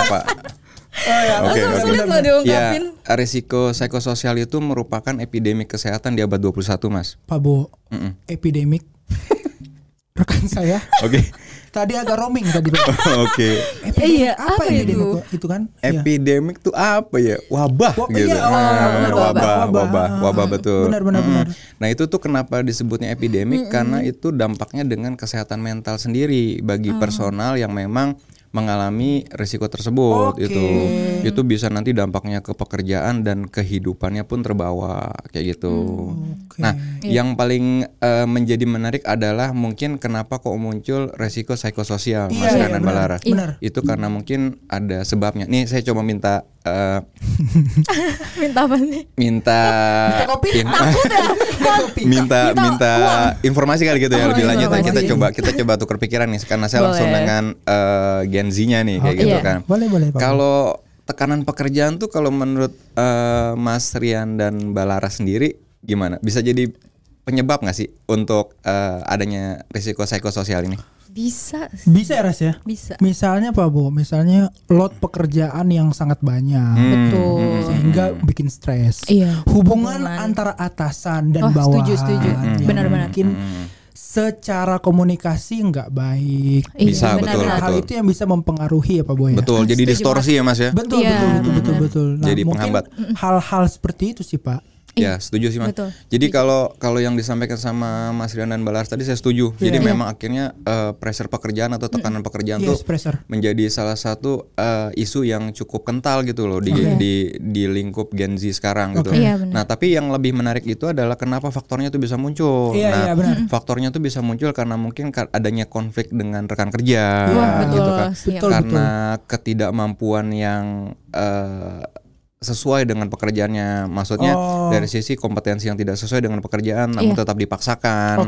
Apa? Sulit loh diungkapin. Ya, risiko psikososial itu merupakan epidemik kesehatan di abad 21, Mas. Pak Bo, epidemik. Rekan saya. Oke. Tadi agak roaming tadi. Oke. Iya, apa epidemik itu kan? Epidemik tuh apa ya? Wabah gitu. Iya, wabah betul. Benar. Nah, itu tuh kenapa disebutnya epidemik karena itu dampaknya dengan kesehatan mental sendiri bagi personal yang memang mengalami risiko tersebut. Itu bisa nanti dampaknya ke pekerjaan dan kehidupannya pun terbawa kayak gitu. Nah, yang paling menjadi menarik adalah mungkin kenapa kok muncul risiko psikososial, Mas Rian dan Balaras. Itu karena mungkin ada sebabnya. Nih saya coba minta minta apa nih? Minta kopi. Minta informasi kali gitu ya lebih lanjut. Kita coba tukar pikiran nih karena saya langsung dengan Gen Z-nya nih kayak gitu kan. Boleh. Kalau tekanan pekerjaan tuh kalau menurut Mas Rian dan Balaras sendiri gimana? Bisa jadi penyebab nggak sih untuk adanya risiko psikososial ini? Bisa ya Ras ya? Bisa. Misalnya Pak Bo, misalnya load pekerjaan yang sangat banyak. Betul. Sehingga bikin stres. Hubungan antara atasan dan bawahan. Setuju. Benar-benar. Mungkin secara komunikasi nggak baik. Bisa, betul. Hal itu yang bisa mempengaruhi ya Pak Bo ya. Betul, jadi distorsi ya Mas ya. Betul. Nah, jadi mungkin penghambat. hal-hal seperti itu sih Pak. Ya setuju sih Mas. Betul. Jadi kalau yang disampaikan sama Mas Rian dan Balaras tadi saya setuju. Jadi memang akhirnya pressure pekerjaan atau tekanan pekerjaan tuh menjadi salah satu isu yang cukup kental gitu loh di lingkup Gen Z sekarang gitu. Nah tapi yang lebih menarik itu adalah kenapa faktornya tuh bisa muncul. Faktornya tuh bisa muncul karena mungkin adanya konflik dengan rekan kerja, gitu kan. Karena ketidakmampuan yang sesuai dengan pekerjaannya, maksudnya dari sisi kompetensi yang tidak sesuai dengan pekerjaan namun tetap dipaksakan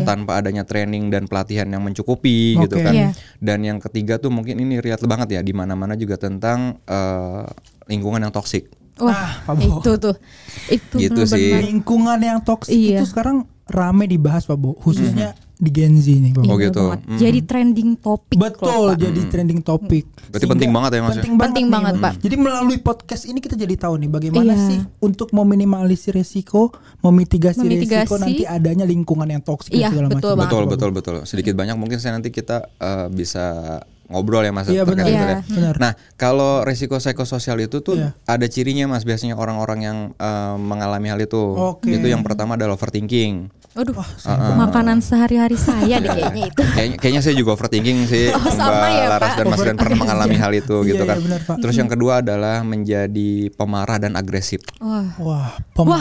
tanpa adanya training dan pelatihan yang mencukupi gitu kan. Dan yang ketiga tuh mungkin ini relate banget ya di mana-mana juga tentang lingkungan yang toksik. Itu gitu sih. Lingkungan yang toksik itu sekarang rame dibahas Pak Bo, khususnya di Gen Z nih Pak Bo. Gitu. Jadi trending topik. Betul, jadi trending topik. Berarti penting banget ya Mas. Penting banget Pak. Jadi melalui podcast ini kita jadi tahu nih bagaimana sih untuk meminimalisir resiko, memitigasi resiko nanti adanya lingkungan yang toksik dan segala macam. Betul. Sedikit banyak mungkin nanti kita bisa ngobrol ya Mas. Benar. Nah, kalau risiko psikososial itu tuh ada cirinya Mas, biasanya orang-orang yang mengalami hal itu. Itu yang pertama adalah overthinking. Makanan sehari-hari saya deh kayaknya itu. Kayaknya saya juga overthinking sih. Mbak Laras dan Mas Rian pernah mengalami hal itu gitu kan. Terus yang kedua adalah menjadi pemarah dan agresif. Wah,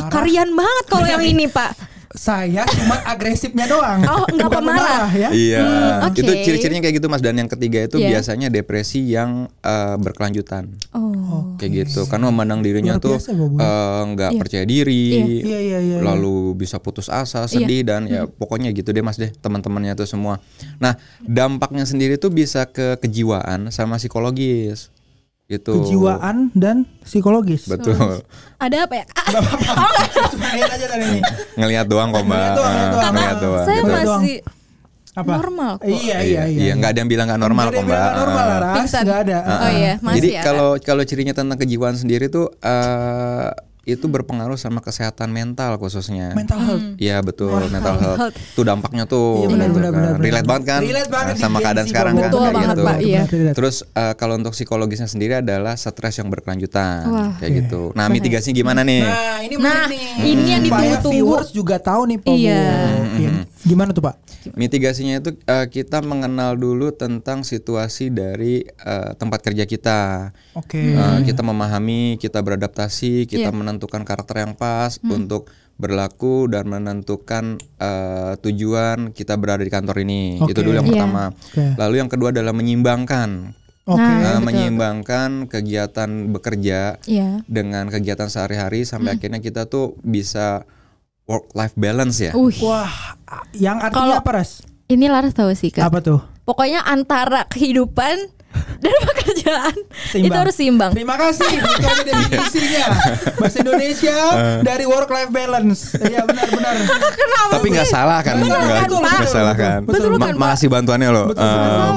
kalian banget kalau yang ini Pak. Saya cuma agresifnya doang. Enggak pemarah ya? Iya. Itu ciri-cirinya kayak gitu Mas. Dan yang ketiga itu biasanya depresi yang berkelanjutan. Kayak gitu. Karena memandang dirinya tuh nggak percaya diri, lalu bisa putus asa, sedih dan ya pokoknya gitu deh Mas deh teman-temannya tuh semua. Nah dampaknya sendiri tuh bisa ke kejiwaan sama psikologis. Gitu. Kejiwaan dan psikologis. Betul. Ada apa ya? Lihat aja tadi nih. Ngelihat doang kok Mbak. Ngelihat doang. Saya masih normal kok. Iya, nggak ada yang bilang nggak normal kok Mbak. Normal lah, nggak ada. Jadi kalau cirinya tentang kejiwaan sendiri tuh itu berpengaruh sama kesehatan mental khususnya. Mental health. Iya betul, mental health. Itu dampaknya tuh benar. Relate banget kan? Sama keadaan sekarang kan gitu. Terus kalau untuk psikologisnya sendiri adalah stres yang berkelanjutan kayak gitu. Nah, mitigasinya gimana nih? Nah, ini yang ditunggu-tunggu. Viewers juga tahu nih Pak. Gimana tuh Pak? Mitigasinya itu kita mengenal dulu tentang situasi dari tempat kerja kita. Kita memahami, kita beradaptasi, kita menentukan karakter yang pas untuk berlaku dan menentukan tujuan kita berada di kantor ini. Itu dulu yang pertama. Lalu yang kedua adalah menyimbangkan. Menyimbangkan kegiatan bekerja dengan kegiatan sehari-hari sampai akhirnya kita tuh bisa work life balance ya. Wah, yang artinya apa Ras? Ini Laras tahu sih Kak. Apa tuh? Pokoknya antara kehidupan dan pekerjaan pekerjaan itu harus seimbang. Terima kasih itu definisinya. Bahasa Indonesia dari work life balance. Iya benar-benar. Tapi nggak salah kan? Nggak salah kan? Makasih bantuannya loh,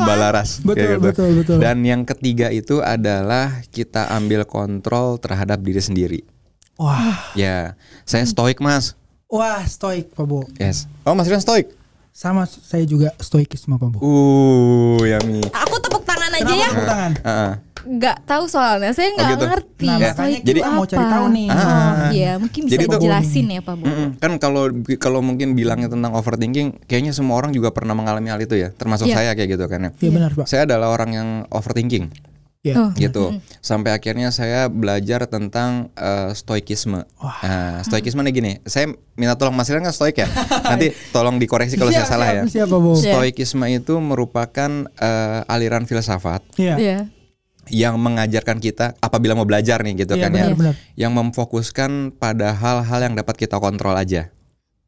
Mbak Laras. Betul. Dan yang ketiga itu adalah kita ambil kontrol terhadap diri sendiri. Wah. Ya, saya stoik Mas. Wah, stoik Pak Bo. Yes. Oh, Mas Rian stoik? Sama, saya juga stoikisme Pak Bo. Yummy. Aku tepuk tangan aja ya. Tepuk tangan. Nggak tahu soalnya, saya nggak ngerti. Nah, makanya jadi mau cari tahu nih. Iya, mungkin bisa dijelasin ya Pak Bo. Kan kalau mungkin bilangnya tentang overthinking, kayaknya semua orang juga pernah mengalami hal itu ya, termasuk saya kayak gitu kan ya. Iya benar Pak. Saya adalah orang yang overthinking. Gitu. Sampai akhirnya saya belajar tentang stoikisme. Stoikisme nih gini, saya minta tolong Mas Rian kan stoik ya. Nanti tolong dikoreksi kalau saya salah ya. Stoikisme itu merupakan aliran filsafat yang mengajarkan kita apabila mau belajar nih gitu kan ya. Yang memfokuskan pada hal-hal yang dapat kita kontrol aja.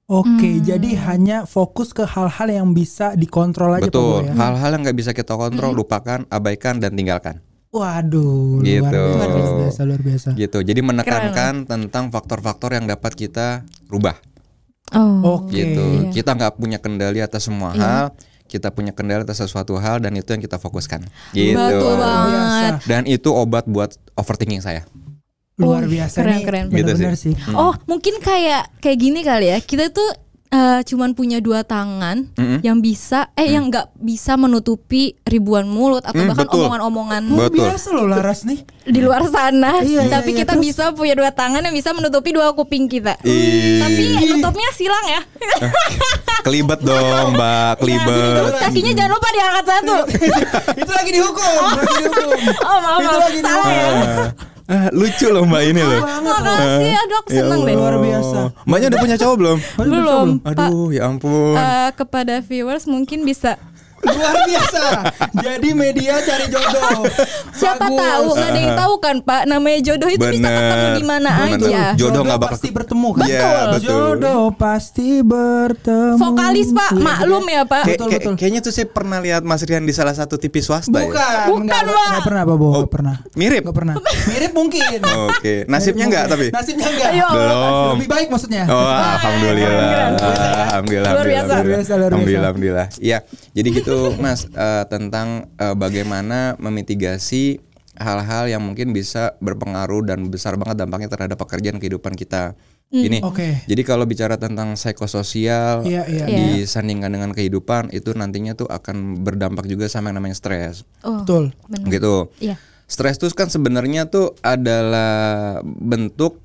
Oke, jadi hanya fokus ke hal-hal yang bisa dikontrol aja. Betul, hal-hal yang nggak bisa kita kontrol, lupakan, abaikan, dan tinggalkan. Waduh, gitu. luar biasa. Gitu. Jadi menekankan tentang faktor-faktor yang dapat kita rubah. Gitu. Kita nggak punya kendali atas semua hal, kita punya kendali atas sesuatu hal dan itu yang kita fokuskan. Gitu. Betul banget. Dan itu obat buat overthinking saya. Luar biasa nih. Keren. Gitu sih. Mungkin kayak gini kali ya. Kita tuh cuman punya 2 tangan yang bisa yang nggak bisa menutupi ribuan mulut atau bahkan omongan-omongan biasa loh Laras nih di luar sana. Tapi kita bisa punya 2 tangan yang bisa menutupi 2 kuping kita. Tapi nutupnya silang ya. Kelibet dong Mbak, kelibet. Terus kakinya jangan lupa diangkat 1. Itu lagi dihukum. Maaf, salah ya. Lucu loh Mbak ini loh. Makasih, aduh aku seneng deh. Luar biasa. Mbaknya udah punya cowok belum? Belum. Aduh, ya ampun. Kepada viewers mungkin bisa. Luar biasa. Jadi media cari jodoh. Siapa tahu, nggak ada yang tahu kan Pak. Namanya jodoh itu bisa ketemu di mana aja. Jodoh nggak bakal pasti bertemu kan? Betul. Jodoh pasti bertemu. Vokalis Pak, maklum ya Pak. Betul. Kayaknya tuh saya pernah lihat Mas Rian di salah satu TV swasta. Bukan Pak. Nggak pernah Pak Bo. Nggak pernah. Mirip. Nggak pernah. Mirip mungkin. Oke. Nasibnya nggak tapi. Nasibnya nggak. Belum. Lebih baik maksudnya. Alhamdulillah. Iya. Jadi gitu Mas. Tentang bagaimana memitigasi hal-hal yang mungkin bisa berpengaruh dan besar banget dampaknya terhadap pekerjaan kehidupan kita. Ini. Jadi kalau bicara tentang psikososial disandingkan dengan kehidupan itu nantinya tuh akan berdampak juga sama yang namanya stres. Betul. Gitu. Stres itu kan sebenarnya tuh adalah bentuk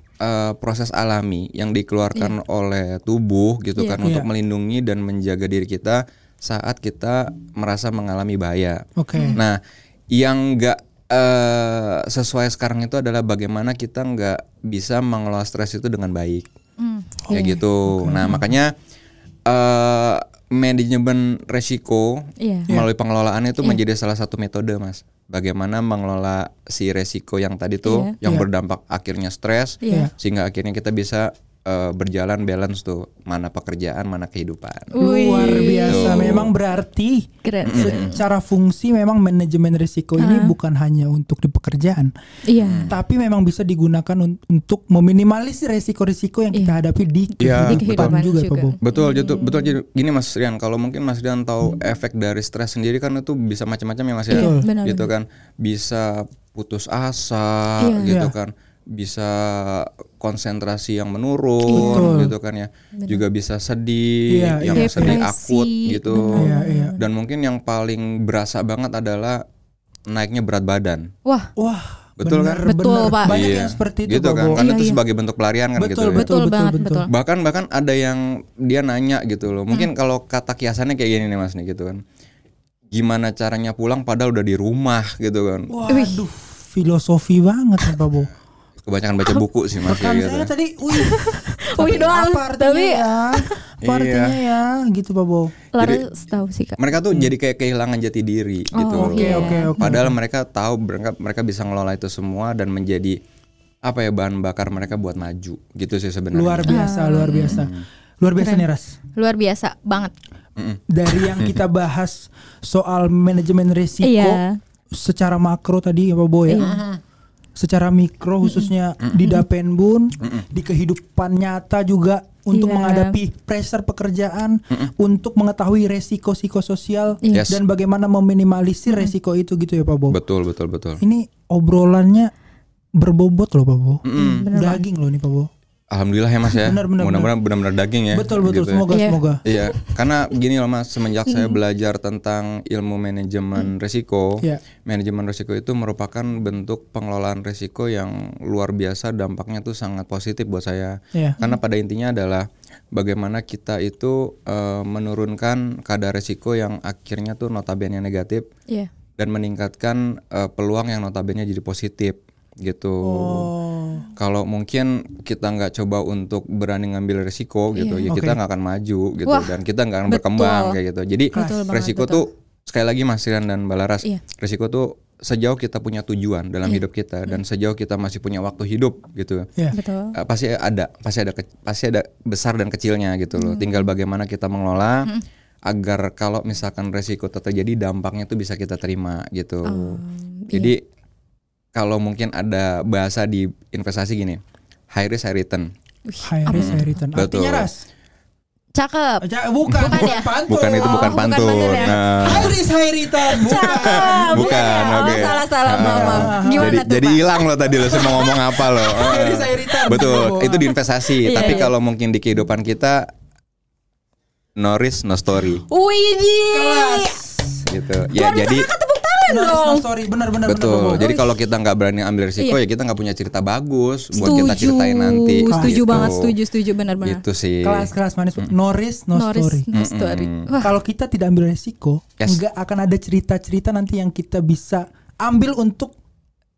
proses alami yang dikeluarkan oleh tubuh gitu kan untuk melindungi dan menjaga diri kita saat kita merasa mengalami bahaya. Nah, yang nggak sesuai sekarang itu adalah bagaimana kita nggak bisa mengelola stres itu dengan baik, kayak gitu. Nah, makanya manajemen resiko melalui pengelolaan itu menjadi salah satu metode, Mas. Bagaimana mengelola si resiko yang tadi tuh, yang berdampak akhirnya stres, sehingga akhirnya kita bisa berjalan balance tuh, mana pekerjaan mana kehidupan. Luar biasa. Memang berarti secara fungsi memang manajemen risiko ini bukan hanya untuk di pekerjaan, tapi memang bisa digunakan untuk meminimalisir risiko-risiko yang kita hadapi di kehidupan juga. Betul. Jadi gini Mas Rian, kalau mungkin Mas Rian tahu efek dari stres sendiri kan itu bisa macam-macam ya Mas ya, gitu kan, bisa putus asa, gitu kan. Bisa konsentrasi yang menurun gitu kan ya. Juga bisa sedih, yang sedih akut gitu. Dan mungkin yang paling berasa banget adalah naiknya berat badan. Wah. Betul kan? Betul Pak. Banyak yang seperti itu gitu kan. Karena itu sebagai bentuk pelarian kan gitu. Betul banget. Bahkan ada yang dia nanya gitu loh. Mungkin kalau kata kiasannya kayak gini nih Mas nih gitu kan. Gimana caranya pulang padahal udah di rumah gitu kan. Waduh, filosofi banget Pak Bo. Kebanyakan baca buku sih Mas gitu. Saya tadi doang. Tapi artinya ya gitu Pak Bo. Laris tahu sih Kak. Mereka tuh jadi kayak kehilangan jati diri gitu. Padahal mereka tahu mereka bisa ngelola itu semua dan menjadi bahan bakar mereka buat maju gitu sih sebenarnya. Luar biasa nih Ras. Luar biasa banget. Dari yang kita bahas soal manajemen risiko, secara makro tadi ya Pak Bo ya. Secara mikro khususnya di Dapenbun, di kehidupan nyata juga untuk menghadapi pressure pekerjaan, untuk mengetahui resiko psikososial dan bagaimana meminimalisir resiko itu gitu ya Pak Bo. Betul. Ini obrolannya berbobot loh Pak Bo. Daging loh ini Pak Bo. Alhamdulillah ya Mas ya. Mudah-mudahan benar-benar daging ya. Betul gitu semoga. Iya, karena gini loh Mas, semenjak saya belajar tentang ilmu manajemen risiko, manajemen risiko itu merupakan bentuk pengelolaan risiko yang luar biasa, dampaknya tuh sangat positif buat saya. Karena pada intinya adalah bagaimana kita itu menurunkan kadar risiko yang akhirnya tuh notabene negatif dan meningkatkan peluang yang notabene jadi positif gitu. Kalau mungkin kita nggak coba untuk berani ngambil risiko gitu, ya kita nggak akan maju gitu. Dan kita nggak akan berkembang kayak gitu. Jadi risiko tuh sekali lagi Mas Rian dan Balaras, risiko tuh sejauh kita punya tujuan dalam hidup kita dan sejauh kita masih punya waktu hidup gitu, pasti ada besar dan kecilnya gitu loh. Tinggal bagaimana kita mengelola agar kalau misalkan risiko terjadi, dampaknya tuh bisa kita terima gitu. Jadi kalau mungkin ada bahasa di investasi gini, high risk high return. High risk high return. Artinya Ras? Cakep. Bukan pantun. Bukan itu bukan pantun. Ya? High risk high return. Bukan. Oke. Salah maaf. Jadi hilang loh tadi lo semua ngomong apa lo. High risk high return. Betul. Itu di investasi. Tapi kalau mungkin di kehidupan kita, no risk no story. Widih. Gitu. Ya jadi. No story, benar. Betul. Jadi kalau kita nggak berani ambil risiko, ya kita nggak punya cerita bagus buat kita ceritain nanti. Setuju banget, setuju benar-benar. Itu sih. Kelas manis. No risk, no story. Kalau kita tidak ambil risiko, nggak akan ada cerita-cerita nanti yang kita bisa ambil untuk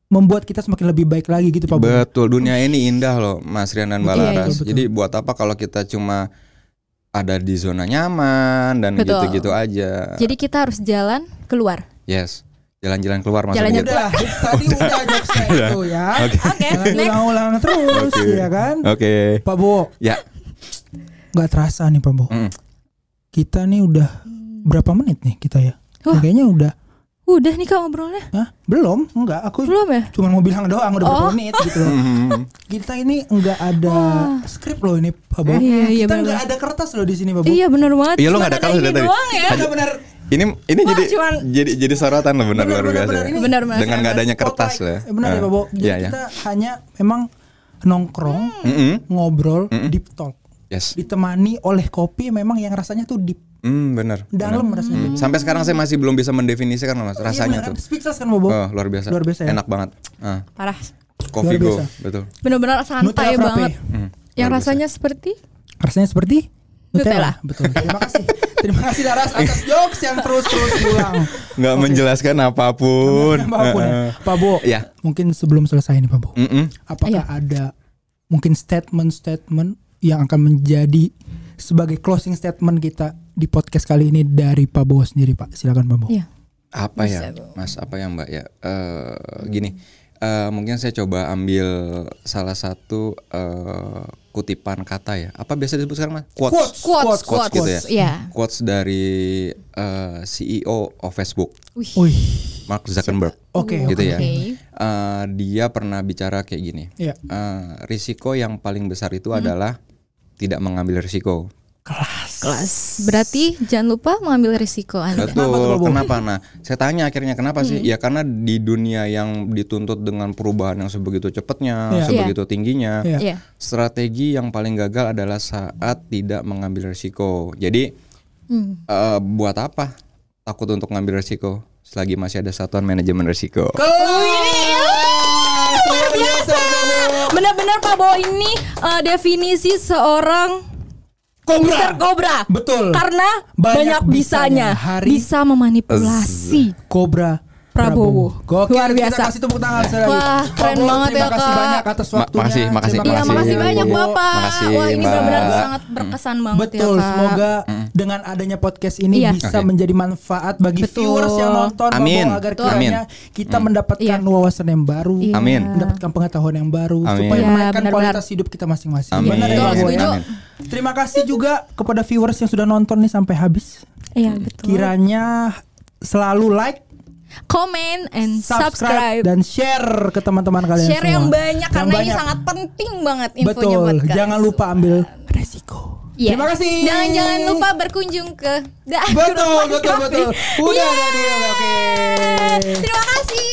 membuat kita semakin lebih baik lagi gitu Pak. Betul. Dunia ini indah loh, Mas Rian dan Balaras. Jadi buat apa kalau kita cuma ada di zona nyaman dan gitu-gitu aja. Jadi kita harus jalan keluar. Yes. Jalan-jalan keluar maksudnya. Tadi udah jokesnya itu ya. Jangan ulang-ulang terus ya kan. Pak Bo. Ya. Gak terasa nih Pak Bo. Kita nih udah berapa menit nih kita ya? Kayaknya udah nih Kak ngobrolnya. Hah? Belum, enggak. Aku belum ya? Cuma mau bilang doang udah berapa menit gitu loh. Kita ini enggak ada skrip loh ini Pak Bo. Kita enggak ada kertas loh di sini Pak Bo. Iya benar banget. Iya lo enggak ada kertas tadi. Hanya benar. Ini jadi sorotan loh, benar luar biasa. Benar dengan nggak adanya kertas lah. Benar ya Pak Bo. Jadi kita hanya memang nongkrong, ngobrol, deep talk. Ditemani oleh kopi memang yang rasanya tuh deep. Benar. Dalam rasanya. Sampai sekarang saya masih belum bisa mendefinisikan Mas rasanya tuh. Speechless kan Pak Bo. Luar biasa. Ya? Enak banget. Parah. Coffee go, betul. Benar-benar santai banget. Yang rasanya seperti? Nutella. Betul. Terima kasih Laras atas jokes yang terus diulang. Nggak menjelaskan apapun. Ya. Pak Bo, mungkin sebelum selesai nih Pak Bo, apakah ada mungkin statement yang akan menjadi sebagai closing statement kita di podcast kali ini dari Pak Bo sendiri Pak? Silakan Pak Bo. Apa ya Mas? Apa ya Mbak ya? Gini. Mungkin saya coba ambil salah satu kutipan kata ya. Apa biasa disebut sekarang Mas? Quotes gitu ya. Quotes dari CEO of Facebook, Mark Zuckerberg. Gitu ya. Dia pernah bicara kayak gini. Risiko yang paling besar itu adalah tidak mengambil risiko. Kelas. Berarti jangan lupa mengambil risiko Anda. Betul. Kenapa? Nah, saya tanya akhirnya kenapa sih? Ya karena di dunia yang dituntut dengan perubahan yang sebegitu cepatnya, sebegitu tingginya, strategi yang paling gagal adalah saat tidak mengambil risiko. Jadi buat apa takut untuk mengambil risiko selagi masih ada satuan manajemen risiko? Luar biasa. Benar-benar Pak Bo ini definisi seorang Mr. Cobra. Betul. Karena banyak bisanya. Bisa memanipulasi. Cobra Prabowo. Gokil, luar biasa. Kita kasih tepuk tangan sekali. Wah, keren banget ya Kak. Terima kasih banyak atas waktunya. Makasih banyak Bapak. Makasih, wah, ini Mbak. benar-benar sangat berkesan banget. Betul, ya Kak. semoga dengan adanya podcast ini bisa menjadi manfaat bagi viewers yang nonton. Amin. Bahwa agar kiranya kita mendapatkan wawasan yang baru, mendapatkan pengetahuan yang baru, supaya menaikkan kualitas hidup kita masing-masing. Benar ya, Boy? Terima kasih juga kepada viewers yang sudah nonton nih sampai habis. Iya, betul. Kiranya selalu like, comment and subscribe dan share ke teman-teman kalian share semua. Yang banyak karena ini sangat penting banget infonya. Betul. Buat kalian. Jangan lupa ambil resiko. Yeah. Terima kasih. Jangan lupa berkunjung ke betul. Udah. Oke. Terima kasih.